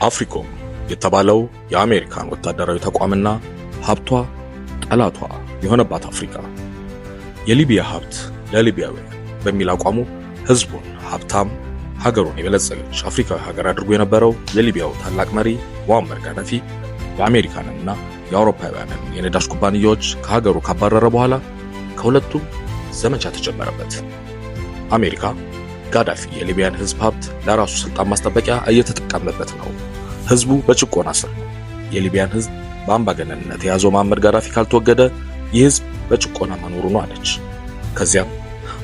አፍሪኮም የተባለው የአሜሪካን ወታደራዊ ተቋምና ሀብቷ ጠላቷ የሆነባት አፍሪካ የሊቢያ ሀብት ለሊቢያውያን በሚል አቋሙ ህዝቡን ሀብታም ሀገሩን የበለጸገች አፍሪካዊ ሀገር አድርጎ የነበረው የሊቢያው ታላቅ መሪ ሙአመር ጋዳፊ የአሜሪካንና የአውሮፓውያንን የነዳጅ ኩባንያዎች ከሀገሩ ካባረረ በኋላ ከሁለቱም ዘመቻ ተጀመረበት። አሜሪካ ጋዳፊ የሊቢያን ህዝብ ሀብት ለራሱ ስልጣን ማስጠበቂያ እየተጠቀመበት ነው፣ ህዝቡ በጭቆና ስር ነው፣ የሊቢያን ህዝብ በአምባገነንነት የያዘው ሙአመር ጋዳፊ ካልተወገደ ይህ ህዝብ በጭቆና መኖሩ ነው አለች። ከዚያም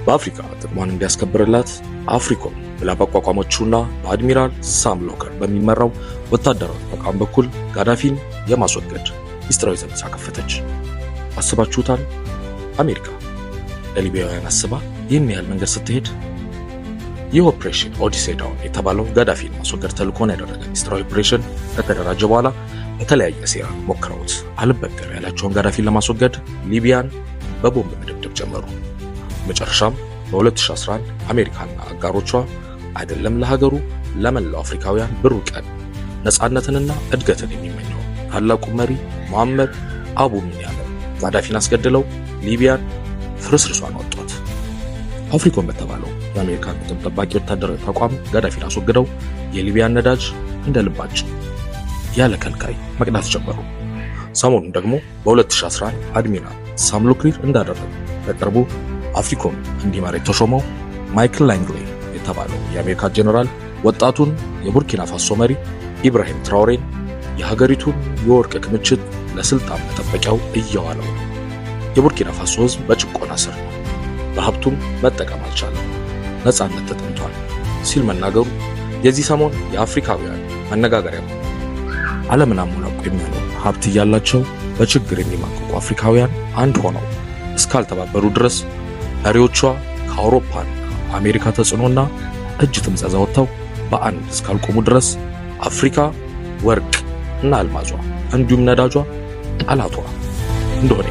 በአፍሪካ ጥቅሟን እንዲያስከብርላት አፍሪኮም ብላ ባቋቋመችውና በአድሚራል ሳም ሎከር በሚመራው ወታደራዊ ተቋም በኩል ጋዳፊን የማስወገድ ሚስጥራዊ ዘመቻ ከፈተች። አስባችሁታል? አሜሪካ ለሊቢያውያን አስባ ይህን ያህል መንገድ ስትሄድ። ይህ ኦፕሬሽን ኦዲሴ ዳውን የተባለው ጋዳፊን ማስወገድ ተልእኮን ያደረገ ሚስጥራዊ ኦፕሬሽን ከተደራጀ በኋላ በተለያየ ሴራ ሞክረውት አልበገር ያላቸውን ጋዳፊን ለማስወገድ ሊቢያን በቦምብ መደብደብ ጀመሩ። መጨረሻም በ2011 አሜሪካና አጋሮቿ አይደለም ለሀገሩ ለመላው አፍሪካውያን ብሩህ ቀን ነፃነትንና እድገትን የሚመኘው ታላቁ መሪ ሙአመር አቡ ሚኒያም ጋዳፊን አስገድለው ሊቢያን ፍርስርሷን ወጧት። አፍሪኮም በተባለው የአሜሪካን ጥቅም ጠባቂ ወታደራዊ ተቋም ጋዳፊን አስወግደው የሊቢያን ነዳጅ እንደ ልባቸው ያለ ከልካይ መቅዳት ጀመሩ። ሰሞኑን ደግሞ በ2011 አድሚራል ሳም ሎክር እንዳደረገው በቅርቡ አፍሪኮም እንዲመራ የተሾመው ማይክል ላንግሌ የተባለው የአሜሪካ ጄኔራል ወጣቱን የቡርኪና ፋሶ መሪ ኢብራሂም ትራውሬን የሀገሪቱን የወርቅ ክምችት ለስልጣን መጠበቂያው እያዋለው ነው። የቡርኪና ፋሶ ህዝብ በጭቆና ስር ነው፣ በሀብቱም መጠቀም አልቻለም፣ ነፃነት ተጠምቷል ሲል መናገሩ የዚህ ሰሞን የአፍሪካውያን መነጋገሪያ ነው። ዓለምን አሞላቁ የሚያለው ሀብት እያላቸው በችግር የሚማቀቁ አፍሪካውያን አንድ ሆነው እስካልተባበሩ ድረስ መሪዎቿ ከአውሮፓና አሜሪካ ተጽዕኖና እጅ ጥምዘዛ ወጥተው በአንድ እስካልቆሙ ድረስ አፍሪካ ወርቅ እና አልማዟ እንዲሁም ነዳጇ ጠላቷ እንደሆነ